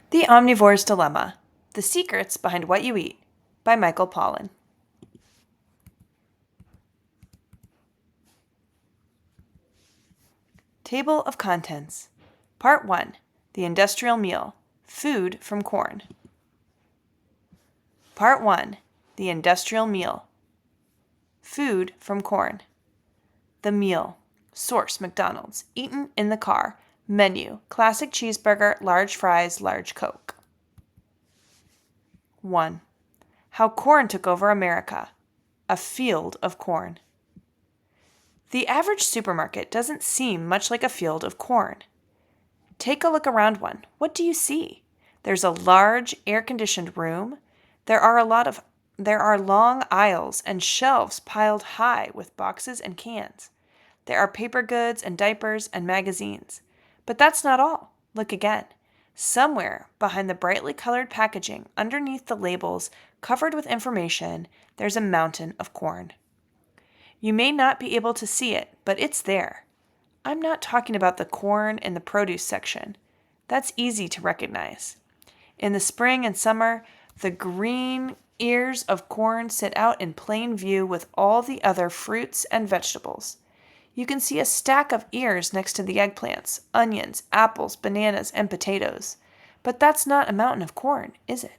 The Omnivore's Dilemma: The Secrets Behind What You Eat by Michael Pollan. Table of Contents. Part 1. The Industrial Meal. Food from corn. Part 1. The Industrial Meal. Food from corn. The meal. Source: McDonald's. Eaten in the car. Menu: classic cheeseburger, large fries, large Coke. 1. How corn took over America. A field of corn. The average supermarket doesn't seem much like a field of corn. Take a look around one. What do you see? There's a large, air-conditioned room. There are long aisles and shelves piled high with boxes and cans. There are paper goods and diapers and magazines. But that's not all. Look again. Somewhere behind the brightly colored packaging, underneath the labels covered with information, there's a mountain of corn. You may not be able to see it, but it's there. I'm not talking about the corn in the produce section. That's easy to recognize. In the spring and summer, the green ears of corn sit out in plain view with all the other fruits and vegetables. You can see a stack of ears next to the eggplants, onions, apples, bananas, and potatoes. But that's not a mountain of corn, is it?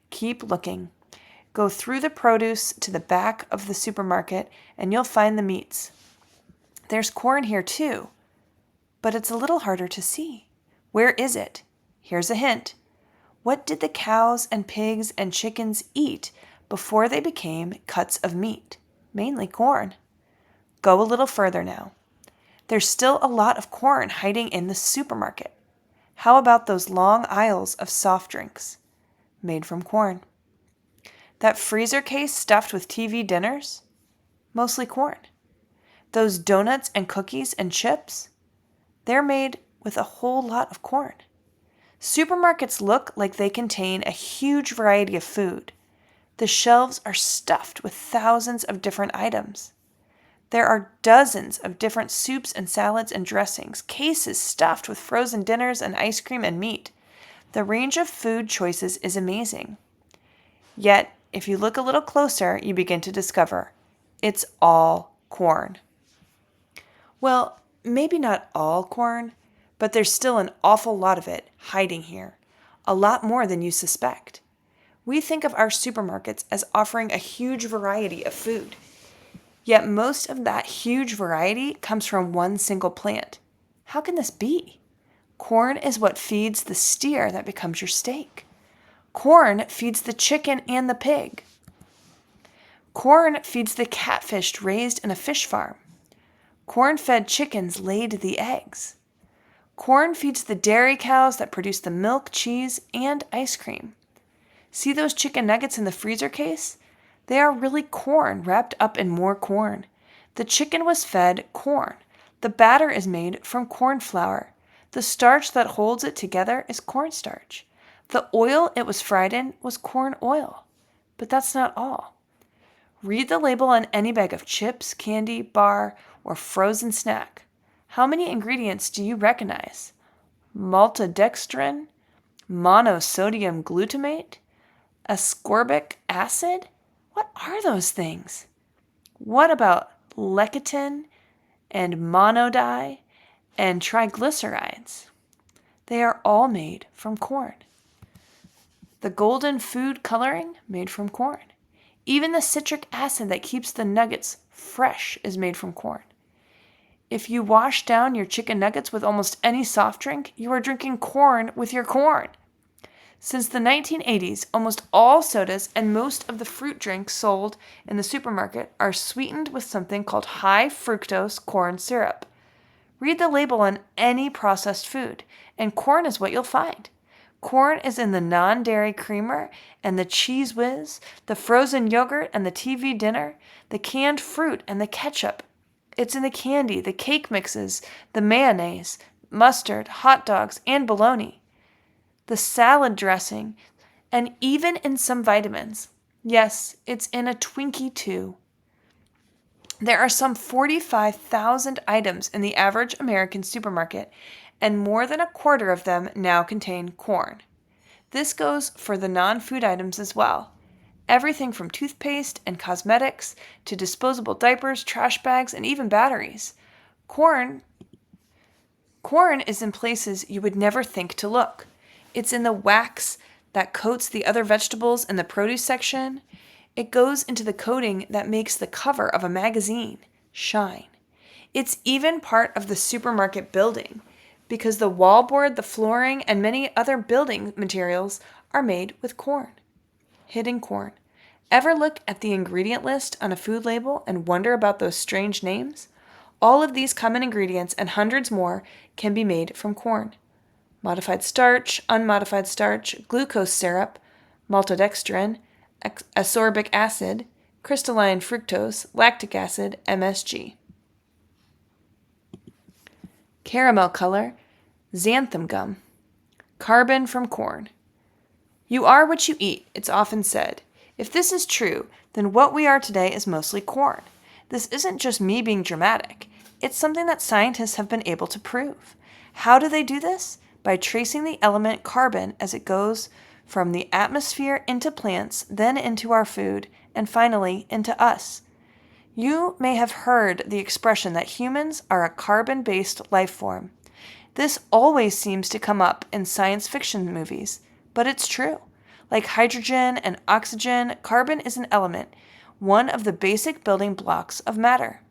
Keep looking. Go through the produce to the back of the supermarket, and you'll find the meats. There's corn here too, but it's a little harder to see. Where is it? Here's a hint. What did the cows and pigs and chickens eat before they became cuts of meat? Mainly corn. Go a little further now. There's still a lot of corn hiding in the supermarket. How about those long aisles of soft drinks? Made from corn. That freezer case stuffed with TV dinners? Mostly corn. Those donuts and cookies and chips? They're made with a whole lot of corn. Supermarkets look like they contain a huge variety of food. The shelves are stuffed with thousands of different items. There are dozens of different soups and salads and dressings, cases stuffed with frozen dinners and ice cream and meat. The range of food choices is amazing. Yet, if you look a little closer, you begin to discover it's all corn. Well, maybe not all corn, but there's still an awful lot of it hiding here. A lot more than you suspect. We think of our supermarkets as offering a huge variety of food. Yet most of that huge variety comes from one single plant. How can this be? Corn is what feeds the steer that becomes your steak. Corn feeds the chicken and the pig. Corn feeds the catfish raised in a fish farm. Corn-fed chickens laid the eggs. Corn feeds the dairy cows that produce the milk, cheese, and ice cream. See those chicken nuggets in the freezer case? They are really corn wrapped up in more corn. The chicken was fed corn. The batter is made from corn flour. The starch that holds it together is cornstarch. The oil it was fried in was corn oil. But that's not all. Read the label on any bag of chips, candy, bar, or frozen snack. How many ingredients do you recognize? Maltodextrin? Monosodium glutamate? Ascorbic acid? What are those things? What about lecithin and monodi and triglycerides? They are all made from corn. The golden food coloring made from corn. Even the citric acid that keeps the nuggets fresh is made from corn. If you wash down your chicken nuggets with almost any soft drink, you are drinking corn with your corn. Since the 1980s, almost all sodas and most of the fruit drinks sold in the supermarket are sweetened with something called high fructose corn syrup. Read the label on any processed food, and corn is what you'll find. Corn is in the non-dairy creamer and the Cheese Whiz, the frozen yogurt and the TV dinner, the canned fruit and the ketchup. It's in the candy, the cake mixes, the mayonnaise, mustard, hot dogs, and bologna. The salad dressing, and even in some vitamins. Yes, it's in a Twinkie too. There are some 45,000 items in the average American supermarket, and more than a quarter of them now contain corn. This goes for the non-food items as well. Everything from toothpaste and cosmetics to disposable diapers, trash bags, and even batteries. Corn is in places you would never think to look. It's in the wax that coats the other vegetables in the produce section. It goes into the coating that makes the cover of a magazine shine. It's even part of the supermarket building because the wallboard, the flooring, and many other building materials are made with corn. Hidden corn. Ever look at the ingredient list on a food label and wonder about those strange names? All of these common ingredients and hundreds more can be made from corn. Modified starch, unmodified starch, glucose syrup, maltodextrin, ascorbic acid, crystalline fructose, lactic acid, MSG. Caramel color, xanthan gum. Carbon from corn. You are what you eat, it's often said. If this is true, then what we are today is mostly corn. This isn't just me being dramatic. It's something that scientists have been able to prove. How do they do this? By tracing the element carbon as it goes from the atmosphere into plants, then into our food, and finally into us. You may have heard the expression that humans are a carbon-based life form. This always seems to come up in science fiction movies, but it's true. Like hydrogen and oxygen, carbon is an element, one of the basic building blocks of matter.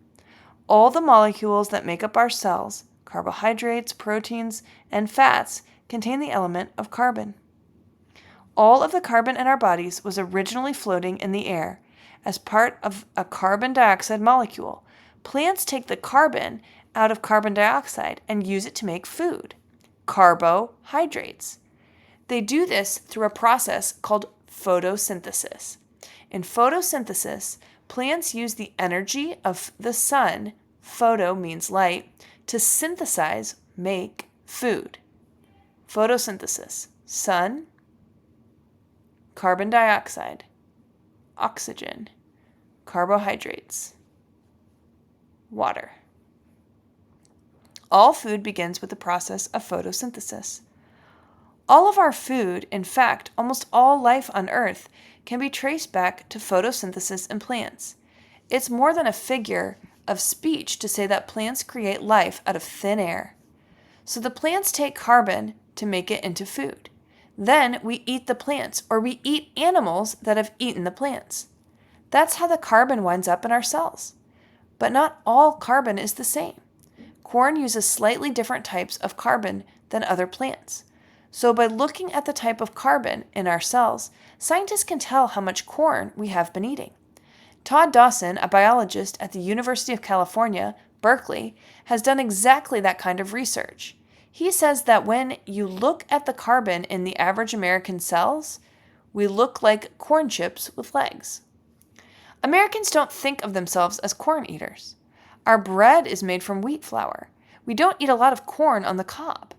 All the molecules that make up our cells, carbohydrates, proteins, and fats, contain the element of carbon. All of the carbon in our bodies was originally floating in the air as part of a carbon dioxide molecule. Plants take the carbon out of carbon dioxide and use it to make food, carbohydrates. They do this through a process called photosynthesis. In photosynthesis, plants use the energy of the sun, photo means light, to synthesize, make food. Photosynthesis, sun, carbon dioxide, oxygen, carbohydrates, water. All food begins with the process of photosynthesis. All of our food, in fact, almost all life on Earth, can be traced back to photosynthesis in plants. It's more than a figure of speech to say that plants create life out of thin air. So the plants take carbon to make it into food. Then we eat the plants, or we eat animals that have eaten the plants. That's how the carbon winds up in our cells. But not all carbon is the same. Corn uses slightly different types of carbon than other plants. So by looking at the type of carbon in our cells, scientists can tell how much corn we have been eating. Todd Dawson, a biologist at the University of California, Berkeley, has done exactly that kind of research. He says that when you look at the carbon in the average American cells, we look like corn chips with legs. Americans don't think of themselves as corn eaters. Our bread is made from wheat flour. We don't eat a lot of corn on the cob.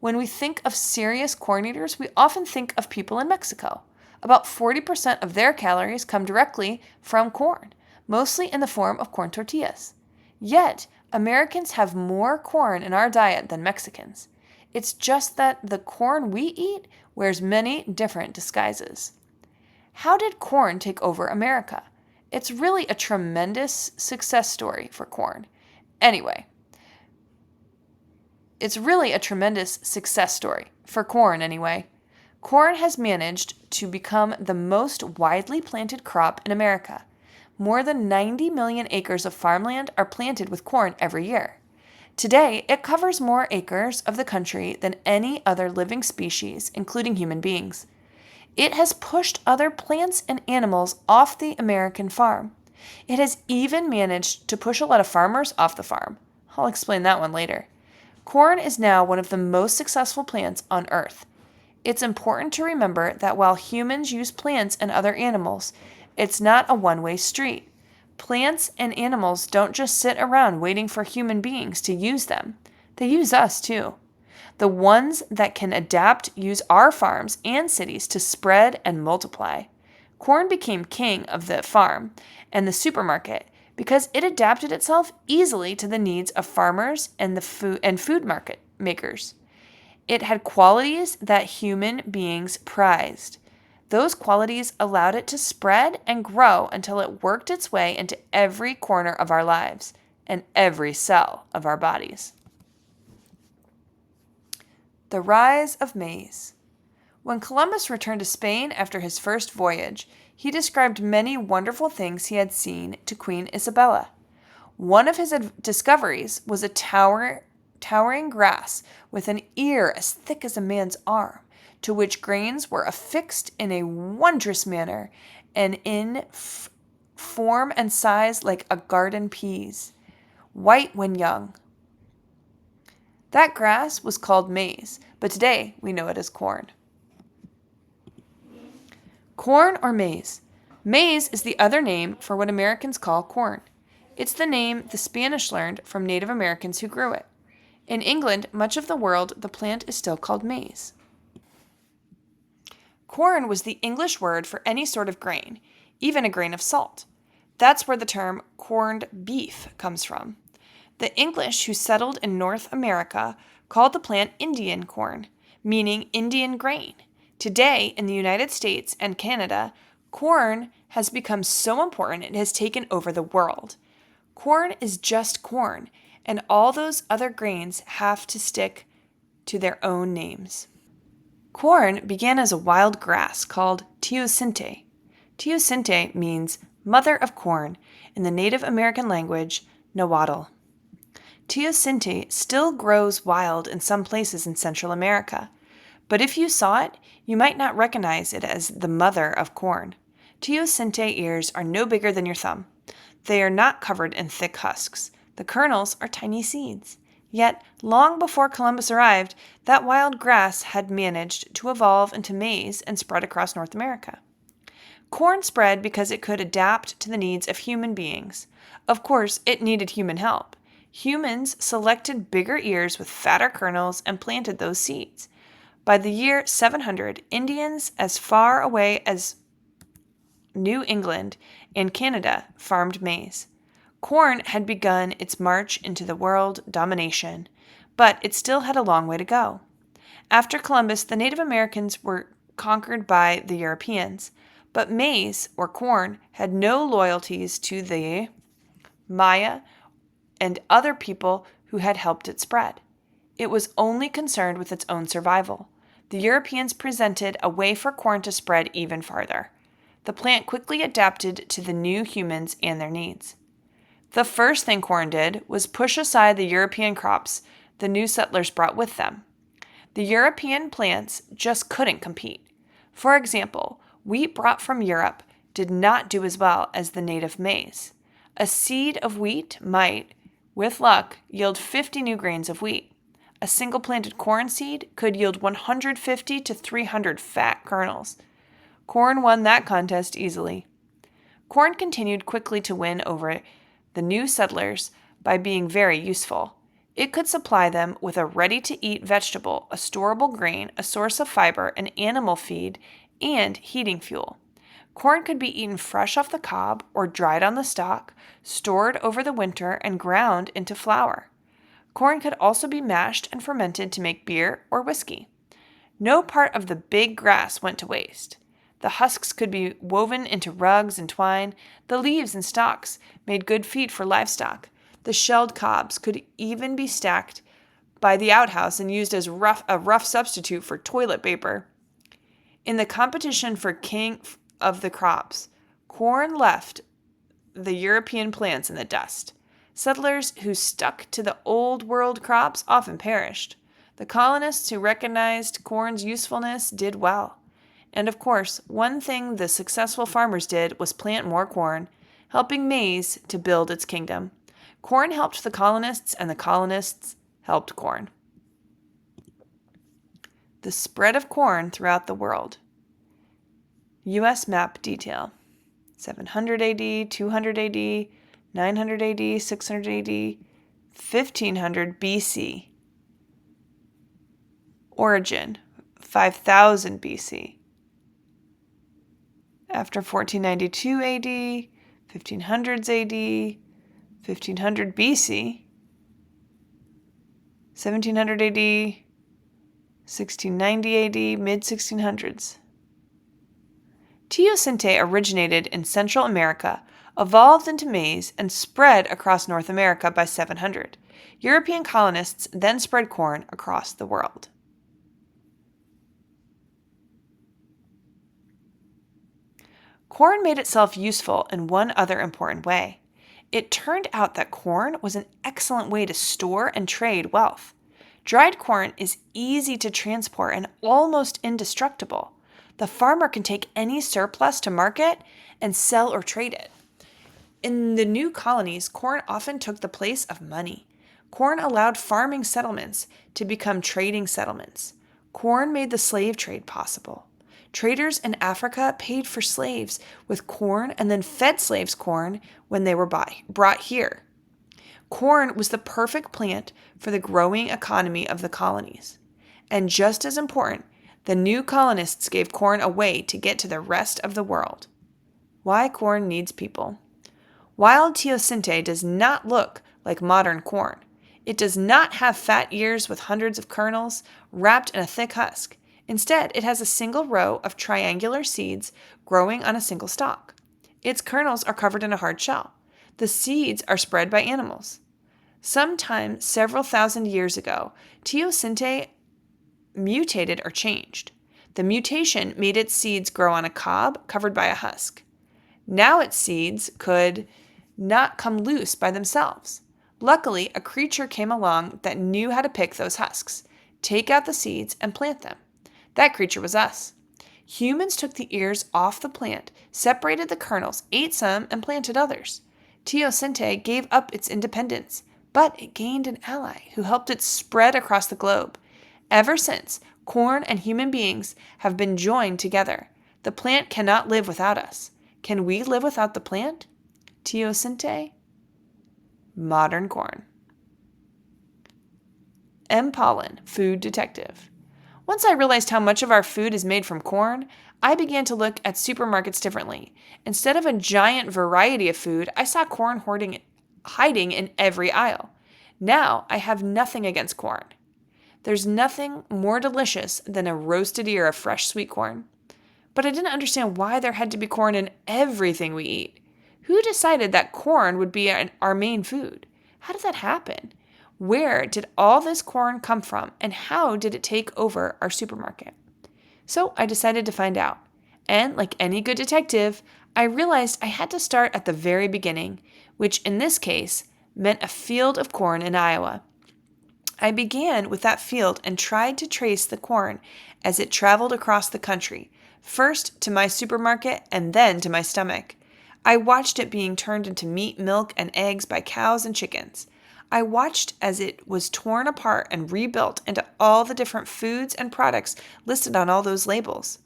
When we think of serious corn eaters, we often think of people in Mexico. About 40% of their calories come directly from corn, mostly in the form of corn tortillas. Yet, Americans have more corn in our diet than Mexicans. It's just that the corn we eat wears many different disguises. How did corn take over America? It's really a tremendous success story for corn. Corn has managed to become the most widely planted crop in America. More than 90 million acres of farmland are planted with corn every year. Today, it covers more acres of the country than any other living species, including human beings. It has pushed other plants and animals off the American farm. It has even managed to push a lot of farmers off the farm. I'll explain that one later. Corn is now one of the most successful plants on Earth. It's important to remember that while humans use plants and other animals, it's not a one-way street. Plants and animals don't just sit around waiting for human beings to use them. They use us too. The ones that can adapt use our farms and cities to spread and multiply. Corn became king of the farm and the supermarket because it adapted itself easily to the needs of farmers and food market makers. It had qualities that human beings prized. Those qualities allowed it to spread and grow until it worked its way into every corner of our lives and every cell of our bodies. The rise of maize. When Columbus returned to Spain after his first voyage, he described many wonderful things he had seen to Queen Isabella. One of his discoveries was a towering grass with an ear as thick as a man's arm, to which grains were affixed in a wondrous manner and in form and size like a garden peas, white when young. That grass was called maize, but today we know it as corn. Corn or maize? Maize is the other name for what Americans call corn. It's the name the Spanish learned from Native Americans who grew it. In England, much of the world, the plant is still called maize. Corn was the English word for any sort of grain, even a grain of salt. That's where the term corned beef comes from. The English who settled in North America called the plant Indian corn, meaning Indian grain. Today, in the United States and Canada, corn has become so important it has taken over the world. Corn is just corn, and all those other grains have to stick to their own names. Corn began as a wild grass called teosinte. Teosinte means mother of corn in the Native American language, Nahuatl. Teosinte still grows wild in some places in Central America, but if you saw it, you might not recognize it as the mother of corn. Teosinte ears are no bigger than your thumb. They are not covered in thick husks. The kernels are tiny seeds. Yet, long before Columbus arrived, that wild grass had managed to evolve into maize and spread across North America. Corn spread because it could adapt to the needs of human beings. Of course, it needed human help. Humans selected bigger ears with fatter kernels and planted those seeds. By the year 700, Indians as far away as New England and Canada farmed maize. Corn had begun its march into the world domination, but it still had a long way to go. After Columbus, the Native Americans were conquered by the Europeans, but maize, or corn, had no loyalties to the Maya and other people who had helped it spread. It was only concerned with its own survival. The Europeans presented a way for corn to spread even farther. The plant quickly adapted to the new humans and their needs. The first thing corn did was push aside the European crops the new settlers brought with them. The European plants just couldn't compete. For example, wheat brought from Europe did not do as well as the native maize. A seed of wheat might, with luck, yield 50 new grains of wheat. A single planted corn seed could yield 150 to 300 fat kernels. Corn won that contest easily. Corn continued quickly to win over the new settlers by being very useful. It could supply them with a ready-to-eat vegetable, a storable grain, a source of fiber, an animal feed, and heating fuel. Corn could be eaten fresh off the cob or dried on the stalk, stored over the winter, and ground into flour. Corn could also be mashed and fermented to make beer or whiskey. No part of the big grass went to waste. The husks could be woven into rugs and twine. The leaves and stalks made good feed for livestock. The shelled cobs could even be stacked by the outhouse and used as a rough substitute for toilet paper. In the competition for king of the crops, corn left the European plants in the dust. Settlers who stuck to the old world crops often perished. The colonists who recognized corn's usefulness did well. And of course, one thing the successful farmers did was plant more corn, helping maize to build its kingdom. Corn helped the colonists, and the colonists helped corn. The spread of corn throughout the world. U.S. map detail. 700 AD, 200 AD, 900 AD, 600 AD, 1500 BC. Origin, 5000 BC. After 1492 AD, 1500s AD, 1500 BC, 1700 AD, 1690 AD, mid-1600s. Teosinte originated in Central America, evolved into maize, and spread across North America by 700. European colonists then spread corn across the world. Corn made itself useful in one other important way. It turned out that corn was an excellent way to store and trade wealth. Dried corn is easy to transport and almost indestructible. The farmer can take any surplus to market and sell or trade it. In the new colonies, corn often took the place of money. Corn allowed farming settlements to become trading settlements. Corn made the slave trade possible. Traders in Africa paid for slaves with corn and then fed slaves corn when they were brought here. Corn was the perfect plant for the growing economy of the colonies. And just as important, the new colonists gave corn away to get to the rest of the world. Why corn needs people. Wild teosinte does not look like modern corn. It does not have fat ears with hundreds of kernels wrapped in a thick husk. Instead, it has a single row of triangular seeds growing on a single stalk. Its kernels are covered in a hard shell. The seeds are spread by animals. Sometime several thousand years ago, teosinte mutated or changed. The mutation made its seeds grow on a cob covered by a husk. Now its seeds could not come loose by themselves. Luckily, a creature came along that knew how to pick those husks, take out the seeds, and plant them. That creature was us. Humans took the ears off the plant, separated the kernels, ate some, and planted others. Teosinte gave up its independence, but it gained an ally who helped it spread across the globe. Ever since, corn and human beings have been joined together. The plant cannot live without us. Can we live without the plant? Teosinte, modern corn. M. Pollan, food detective. Once I realized how much of our food is made from corn, I began to look at supermarkets differently. Instead of a giant variety of food, I saw corn hiding in every aisle. Now I have nothing against corn. There's nothing more delicious than a roasted ear of fresh sweet corn. But I didn't understand why there had to be corn in everything we eat. Who decided that corn would be our main food? How did that happen? Where did all this corn come from, and how did it take over our supermarket? So I decided to find out. And like any good detective, I realized I had to start at the very beginning, which in this case meant a field of corn in Iowa. I began with that field and tried to trace the corn as it traveled across the country, first to my supermarket and then to my stomach. I watched it being turned into meat, milk, and eggs by cows and chickens. I watched as it was torn apart and rebuilt into all the different foods and products listed on all those labels.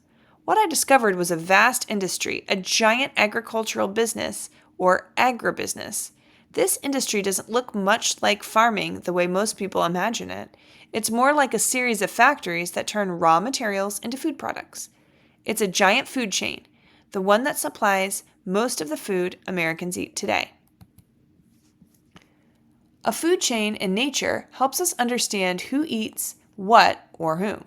What I discovered was a vast industry, a giant agricultural business, or agribusiness. This industry doesn't look much like farming the way most people imagine it. It's more like a series of factories that turn raw materials into food products. It's a giant food chain, the one that supplies most of the food Americans eat today. A food chain in nature helps us understand who eats what or whom.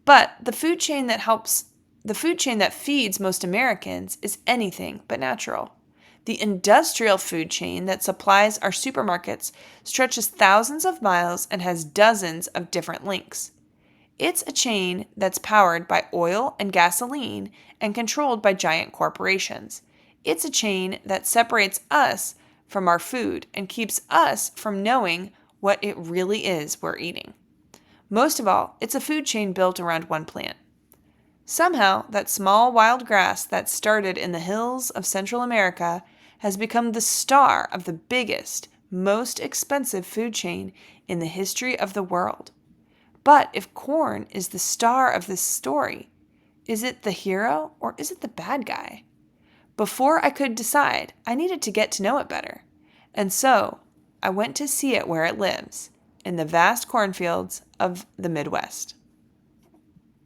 But the food chain that feeds most Americans is anything but natural. The industrial food chain that supplies our supermarkets stretches thousands of miles and has dozens of different links. It's a chain that's powered by oil and gasoline and controlled by giant corporations. It's a chain that separates us from our food and keeps us from knowing what it really is we're eating. Most of all, it's a food chain built around one plant. Somehow, that small wild grass that started in the hills of Central America has become the star of the biggest, most expensive food chain in the history of the world. But if corn is the star of this story, is it the hero or is it the bad guy? Before I could decide, I needed to get to know it better. And so, I went to see it where it lives, in the vast cornfields of the Midwest.